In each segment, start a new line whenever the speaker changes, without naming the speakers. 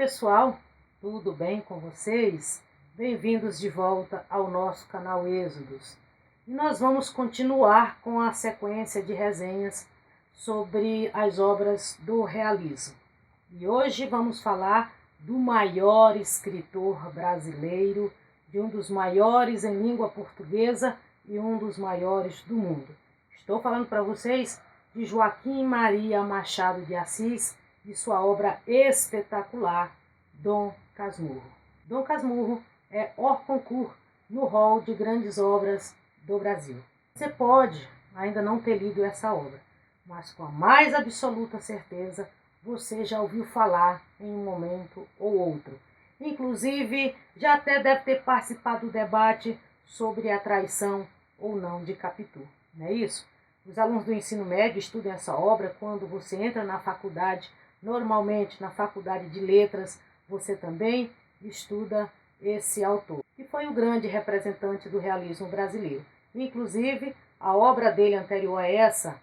pessoal, tudo bem com vocês? Bem-vindos de volta ao nosso canal Êxodos. E nós vamos continuar com a sequência de resenhas sobre as obras do realismo. E hoje vamos falar do maior escritor brasileiro, de um dos maiores em língua portuguesa e um dos maiores do mundo. Estou falando para vocês de Joaquim Maria Machado de Assis e sua obra espetacular, Dom Casmurro. Dom Casmurro é hors concours no rol de grandes obras do Brasil. Você pode ainda não ter lido essa obra, mas com a mais absoluta certeza você já ouviu falar em um momento ou outro. Inclusive, já até deve ter participado do debate sobre a traição ou não de Capitu, não é isso? Os alunos do ensino médio estudam essa obra quando você entra na faculdade. Normalmente, na faculdade de letras, você também estuda esse autor, que foi o grande representante do realismo brasileiro. Inclusive, a obra dele anterior a essa,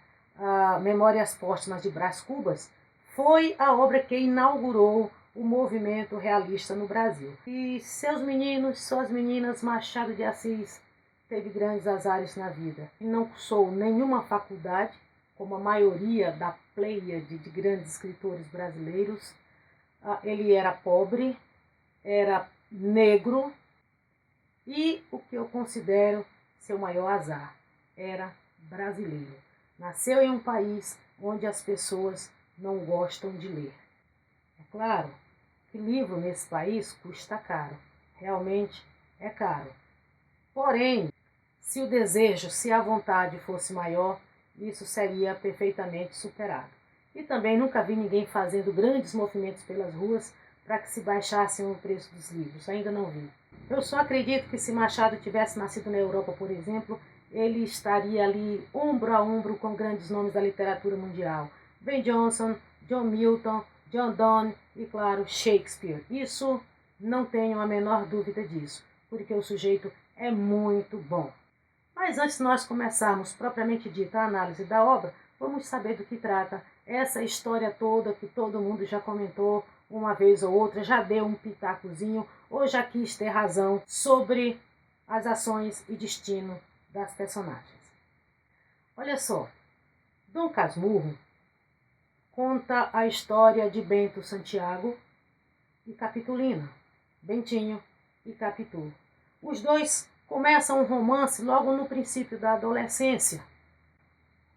Memórias Póstumas de Brás Cubas, foi a obra que inaugurou o movimento realista no Brasil. E seus meninos, suas meninas, Machado de Assis teve grandes azares na vida. E não cursou nenhuma faculdade, como a maioria da pleiade de grandes escritores brasileiros. Ele era pobre, era negro e, o que eu considero seu maior azar, era brasileiro. Nasceu em um país onde as pessoas não gostam de ler. É claro que livro nesse país custa caro, realmente é caro. Porém, se o desejo, se a vontade fosse maior, isso seria perfeitamente superado. E também nunca vi ninguém fazendo grandes movimentos pelas ruas para que se baixasse o preço dos livros. Ainda não vi. Eu só acredito que se Machado tivesse nascido na Europa, por exemplo, ele estaria ali ombro a ombro com grandes nomes da literatura mundial. Ben Jonson, John Milton, John Donne e, claro, Shakespeare. Isso não tenho a menor dúvida disso, porque o sujeito é muito bom. Mas antes de nós começarmos propriamente dita a análise da obra, vamos saber do que trata essa história toda que todo mundo já comentou uma vez ou outra, já deu um pitacozinho ou já quis ter razão sobre as ações e destino das personagens. Olha só, Dom Casmurro conta a história de Bento Santiago e Capitulina, Bentinho e Capitu. Os dois começam um romance logo no princípio da adolescência.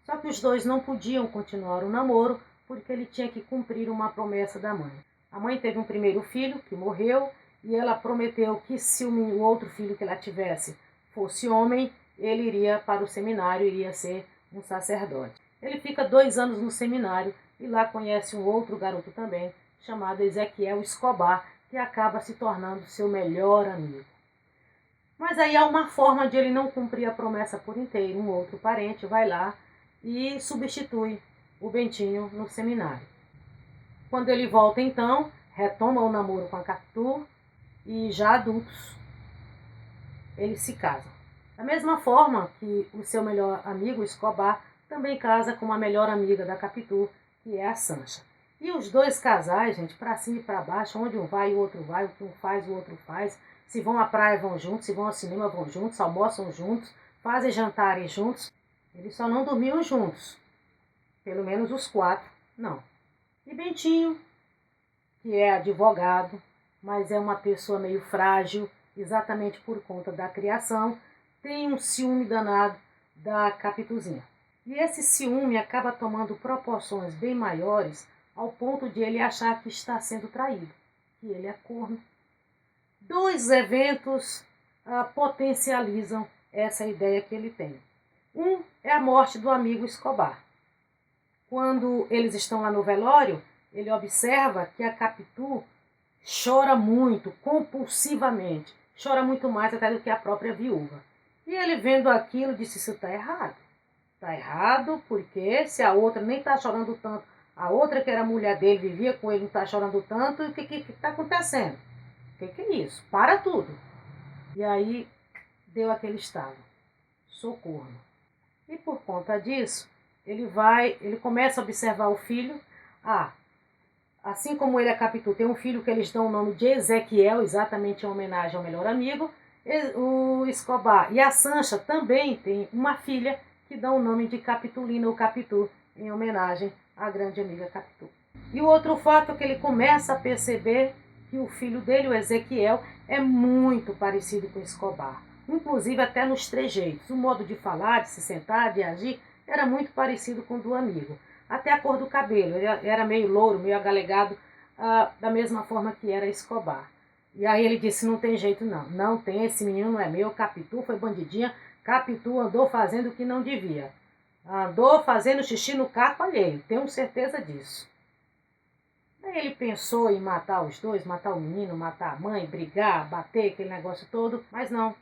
Só que os dois não podiam continuar o namoro porque ele tinha que cumprir uma promessa da mãe. A mãe teve um primeiro filho que morreu e ela prometeu que se o outro filho que ela tivesse fosse homem, ele iria para o seminário, iria ser um sacerdote. Ele fica 2 anos no seminário e lá conhece um outro garoto também, chamado Ezequiel Escobar, que acaba se tornando seu melhor amigo. Mas aí há uma forma de ele não cumprir a promessa por inteiro. Um outro parente vai lá e substitui o Bentinho no seminário. Quando ele volta, então, retoma o namoro com a Capitu e, já adultos, eles se casam. Da mesma forma que o seu melhor amigo, Escobar, também casa com uma melhor amiga da Capitu, que é a Sancha. E os dois casais, gente, para cima e para baixo, onde um vai o outro vai, o que um faz o outro faz. Se vão à praia vão juntos, se vão ao cinema vão juntos, almoçam juntos, fazem jantares juntos. Eles só não dormiam juntos. Pelo menos os 4, não. E Bentinho, que é advogado, mas é uma pessoa meio frágil, exatamente por conta da criação, tem um ciúme danado da Capituzinha. E esse ciúme acaba tomando proporções bem maiores ao ponto de ele achar que está sendo traído, que ele é corno. 2 eventos potencializam essa ideia que ele tem. Um é a morte do amigo Escobar. Quando eles estão lá no velório, ele observa que a Capitu chora muito, compulsivamente. Chora muito mais até do que a própria viúva. E ele vendo aquilo disse, isso está errado. Está errado porque se a outra nem está chorando tanto, a outra que era mulher dele, vivia com ele, não está chorando tanto, e o que está acontecendo? O que é isso? Para tudo. E aí deu aquele estalo. Socorro. E por conta disso, ele começa a observar o filho. assim como ele, a Capitu, tem um filho que eles dão o nome de Ezequiel, exatamente em homenagem ao melhor amigo. O Escobar e a Sancha também tem uma filha que dá o nome de Capitulina ou Capitu, em homenagem à grande amiga Capitu. E o outro fato é que ele começa a perceber que o filho dele, o Ezequiel, é muito parecido com o Escobar. Inclusive até nos trejeitos. O modo de falar, de se sentar, de agir, era muito parecido com o do amigo. Até a cor do cabelo, ele era meio louro, meio agalegado, da mesma forma que era Escobar. E aí ele disse, não tem jeito não, não tem, esse menino não é meu, Capitu foi bandidinha, Capitu andou fazendo o que não devia. Andou fazendo xixi no caco alheio, tenho certeza disso. Aí ele pensou em matar os dois, matar o menino, matar a mãe, brigar, bater, aquele negócio todo, mas não.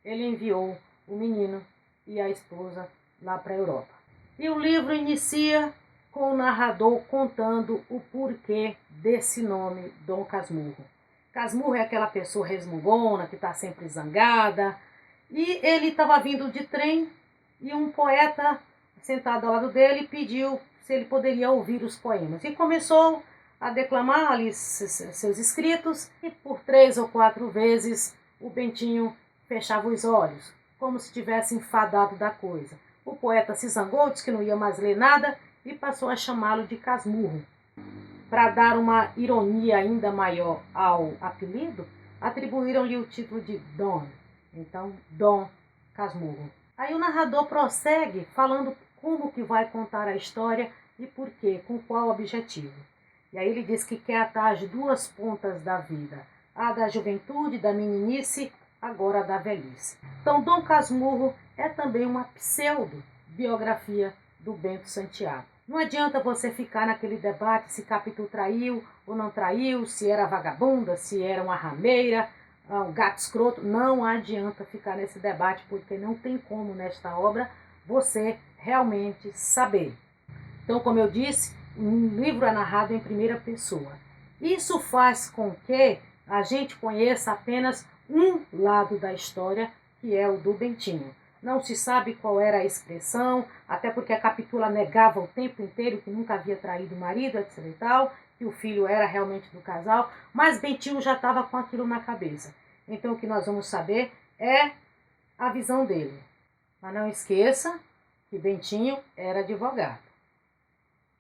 Ele enviou o menino e a esposa lá para a Europa. E o livro inicia com o narrador contando o porquê desse nome, Dom Casmurro. Casmurro é aquela pessoa resmungona, que está sempre zangada. E ele estava vindo de trem e um poeta sentado ao lado dele pediu se ele poderia ouvir os poemas. E começou a declamar ali seus escritos e por 3 ou 4 vezes o Bentinho fechava os olhos, como se tivesse enfadado da coisa. O poeta se zangou, disse que não ia mais ler nada e passou a chamá-lo de Casmurro. Para dar uma ironia ainda maior ao apelido, atribuíram-lhe o título de Dom. Então, Dom Casmurro. Aí o narrador prossegue falando como que vai contar a história e por quê, com qual objetivo. E aí ele diz que quer atar as 2 pontas da vida, a da juventude, da meninice, agora a da velhice. Então, Dom Casmurro é também uma pseudo-biografia do Bento Santiago. Não adianta você ficar naquele debate se Capitu traiu ou não traiu, se era vagabunda, se era uma rameira, um gato escroto. Não adianta ficar nesse debate, porque não tem como nesta obra você realmente saber. Então, como eu disse, um livro é narrado em primeira pessoa. Isso faz com que a gente conheça apenas um lado da história, que é o do Bentinho. Não se sabe qual era a expressão, até porque a Capitula negava o tempo inteiro que nunca havia traído o marido, etc. e tal, que o filho era realmente do casal, mas Bentinho já estava com aquilo na cabeça. Então o que nós vamos saber é a visão dele. Mas não esqueça que Bentinho era advogado.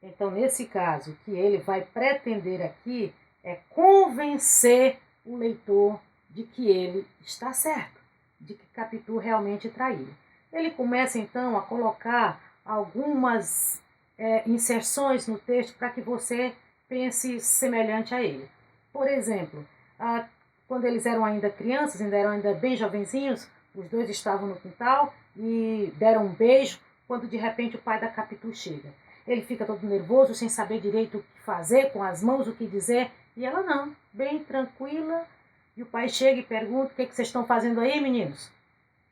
Então, nesse caso, o que ele vai pretender aqui é convencer o leitor de que ele está certo, de que Capitu realmente traiu. Ele começa, então, a colocar algumas inserções no texto para que você pense semelhante a ele. Por exemplo, quando eles eram ainda crianças, eram ainda bem jovenzinhos, os dois estavam no quintal e deram um beijo, quando de repente o pai da Capitu chega. Ele fica todo nervoso, sem saber direito o que fazer, com as mãos, o que dizer. E ela não, bem tranquila. E o pai chega e pergunta, o que vocês estão fazendo aí, meninos?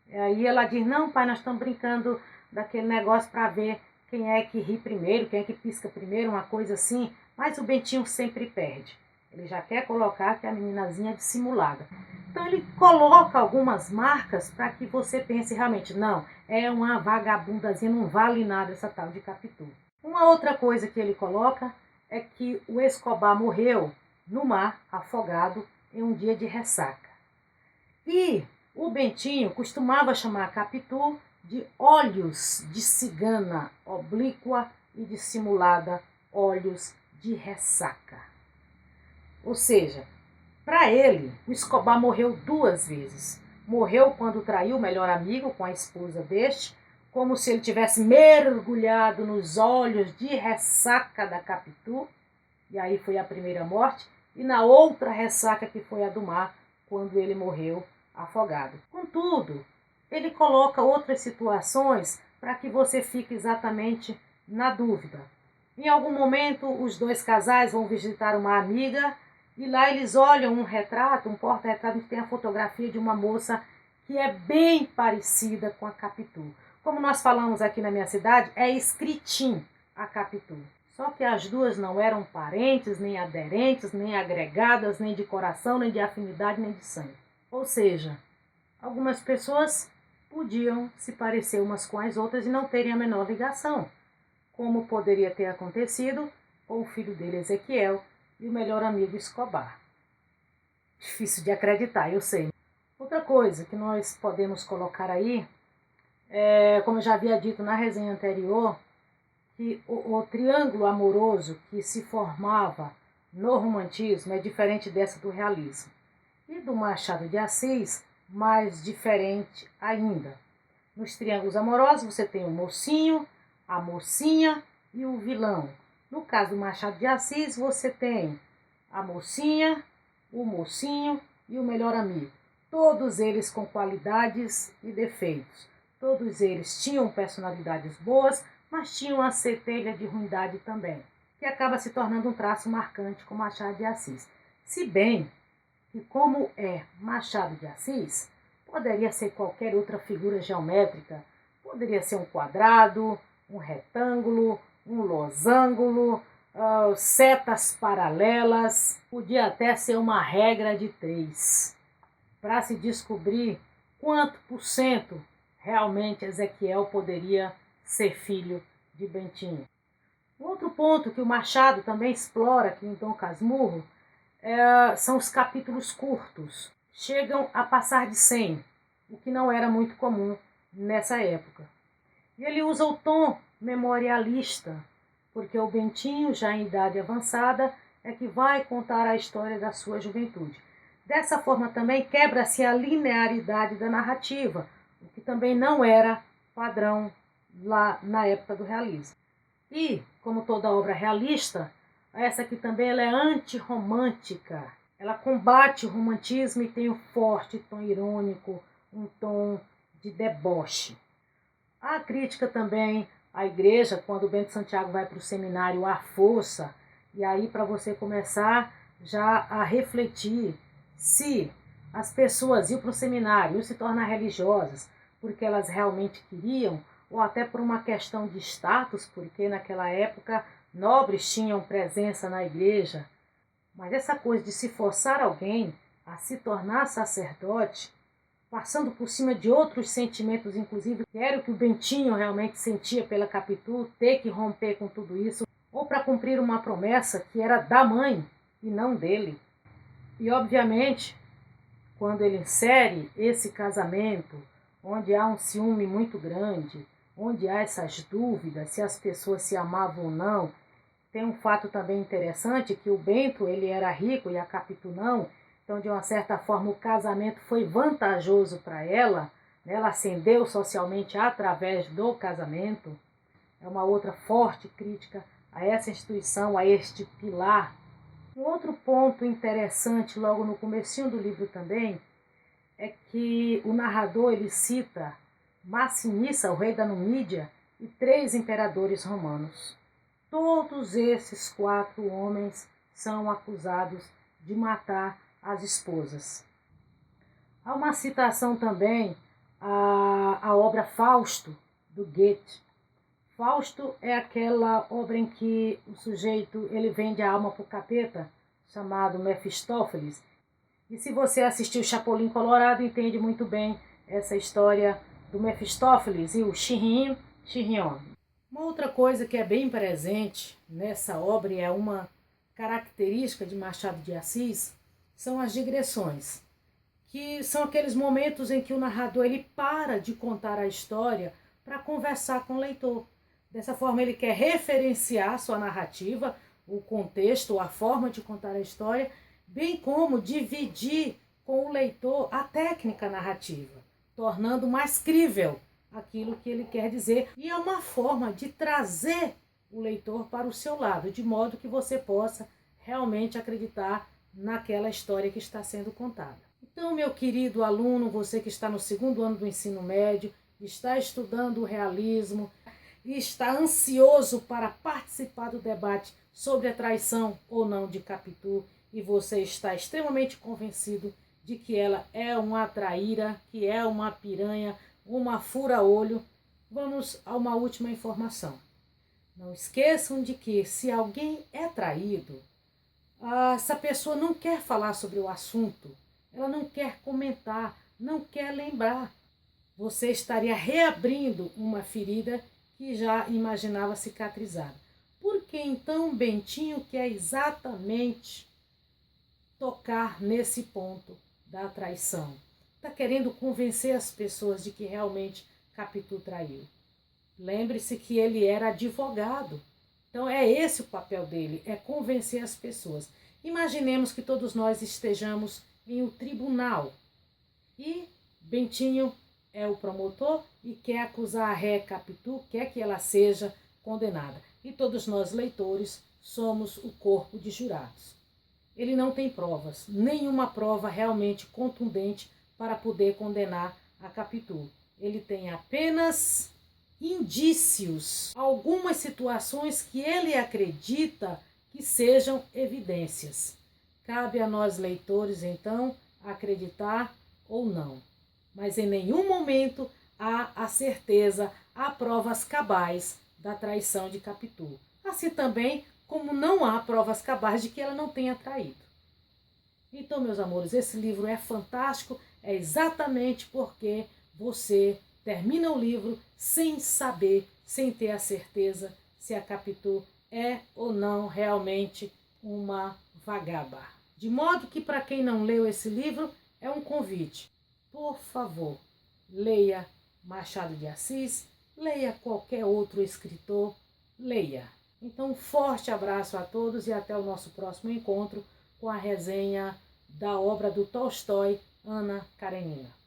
E aí ela diz, não, pai, nós estamos brincando daquele negócio para ver quem é que ri primeiro, quem é que pisca primeiro, uma coisa assim. Mas o Bentinho sempre perde. Ele já quer colocar que a meninazinha é dissimulada. Então ele coloca algumas marcas para que você pense realmente, não, é uma vagabundazinha, não vale nada essa tal de Capitu. Uma outra coisa que ele coloca é que o Escobar morreu no mar, afogado, em um dia de ressaca. E o Bentinho costumava chamar a Capitu de olhos de cigana oblíqua e dissimulada, olhos de ressaca. Ou seja, para ele, o Escobar morreu 2 vezes. Morreu quando traiu o melhor amigo com a esposa deste, como se ele tivesse mergulhado nos olhos de ressaca da Capitu, e aí foi a primeira morte, e na outra ressaca que foi a do mar, quando ele morreu afogado. Contudo, ele coloca outras situações para que você fique exatamente na dúvida. Em algum momento, os 2 casais vão visitar uma amiga, e lá eles olham um retrato, um porta-retrato, onde tem a fotografia de uma moça que é bem parecida com a Capitu. Como nós falamos aqui na minha cidade, é escritim a Capitu. Só que as 2 não eram parentes, nem aderentes, nem agregadas, nem de coração, nem de afinidade, nem de sangue. Ou seja, algumas pessoas podiam se parecer umas com as outras e não terem a menor ligação, como poderia ter acontecido com o filho dele, Ezequiel, e o melhor amigo Escobar. Difícil de acreditar, eu sei. Outra coisa que nós podemos colocar aí, como eu já havia dito na resenha anterior, que o triângulo amoroso que se formava no romantismo é diferente dessa do realismo. E do Machado de Assis, mais diferente ainda. Nos triângulos amorosos você tem o mocinho, a mocinha e o vilão. No caso do Machado de Assis, você tem a mocinha, o mocinho e o melhor amigo. Todos eles com qualidades e defeitos. Todos eles tinham personalidades boas, mas tinham uma centelha de ruindade também, que acaba se tornando um traço marcante com Machado de Assis. Se bem que, como é Machado de Assis, poderia ser qualquer outra figura geométrica. Poderia ser um quadrado, um retângulo, um losango, setas paralelas. Podia até ser uma regra de 3, para se descobrir quanto por cento realmente Ezequiel poderia ser filho de Bentinho. Outro ponto que o Machado também explora aqui em Dom Casmurro são os capítulos curtos. Chegam a passar de 100, o que não era muito comum nessa época. E ele usa o tom memorialista, porque o Bentinho, já em idade avançada, é que vai contar a história da sua juventude. Dessa forma também quebra-se a linearidade da narrativa, o que também não era padrão lá na época do realismo. E, como toda obra realista, essa aqui também ela é antirromântica. Ela combate o romantismo e tem um forte tom irônico, um tom de deboche. A crítica também à igreja, quando o Bento Santiago vai para o seminário à força, e aí para você começar já a refletir se as pessoas iam para o seminário, iam se tornar religiosas porque elas realmente queriam, ou até por uma questão de status, porque naquela época nobres tinham presença na igreja. Mas essa coisa de se forçar alguém a se tornar sacerdote, passando por cima de outros sentimentos, inclusive, que era o que o Bentinho realmente sentia pela Capitu, ter que romper com tudo isso, ou para cumprir uma promessa que era da mãe e não dele. E, obviamente, quando ele insere esse casamento, onde há um ciúme muito grande, onde há essas dúvidas se as pessoas se amavam ou não, tem um fato também interessante, que o Bento ele era rico e a Capitu não, então de uma certa forma o casamento foi vantajoso para ela, né? Ela ascendeu socialmente através do casamento. É uma outra forte crítica a essa instituição, a este pilar. Um outro ponto interessante logo no comecinho do livro também é que o narrador ele cita Massinissa, o rei da Numídia, e 3 imperadores romanos. Todos esses 4 homens são acusados de matar as esposas. Há uma citação também à obra Fausto, do Goethe. Fausto é aquela obra em que o sujeito ele vende a alma para o capeta, chamado Mefistófeles. E se você assistiu Chapolin Colorado, entende muito bem essa história do Mefistófeles e o Chirrinho, Chirrion. Uma outra coisa que é bem presente nessa obra e é uma característica de Machado de Assis são as digressões, que são aqueles momentos em que o narrador ele para de contar a história para conversar com o leitor. Dessa forma ele quer referenciar sua narrativa, o contexto, a forma de contar a história, bem como dividir com o leitor a técnica narrativa, tornando mais crível aquilo que ele quer dizer. E é uma forma de trazer o leitor para o seu lado, de modo que você possa realmente acreditar naquela história que está sendo contada. Então, meu querido aluno, você que está no 2º ano do ensino médio, está estudando o realismo e está ansioso para participar do debate sobre a traição ou não de Capitu, e você está extremamente convencido de que ela é uma traíra, que é uma piranha, uma fura-olho, vamos a uma última informação. Não esqueçam de que se alguém é traído, essa pessoa não quer falar sobre o assunto, ela não quer comentar, não quer lembrar. Você estaria reabrindo uma ferida que já imaginava cicatrizada. Por que então Bentinho quer exatamente tocar nesse ponto da traição? Está querendo convencer as pessoas de que realmente Capitu traiu. Lembre-se que ele era advogado. Então é esse o papel dele, é convencer as pessoas. Imaginemos que todos nós estejamos em um tribunal e Bentinho é o promotor e quer acusar a ré Capitu, quer que ela seja condenada. E todos nós, leitores, somos o corpo de jurados. Ele não tem provas, nenhuma prova realmente contundente para poder condenar a Capitu. Ele tem apenas indícios, algumas situações que ele acredita que sejam evidências. Cabe a nós, leitores, então, acreditar ou não. Mas em nenhum momento há a certeza, há provas cabais da traição de Capitu. Assim também como não há provas cabais de que ela não tenha traído. Então, meus amores, esse livro é fantástico, é exatamente porque você termina o livro sem saber, sem ter a certeza se a Capitu é ou não realmente uma vagaba. De modo que, para quem não leu esse livro, é um convite. Por favor, leia Machado de Assis, leia qualquer outro escritor, leia. Então, um forte abraço a todos e até o nosso próximo encontro com a resenha da obra do Tolstói, Ana Karenina.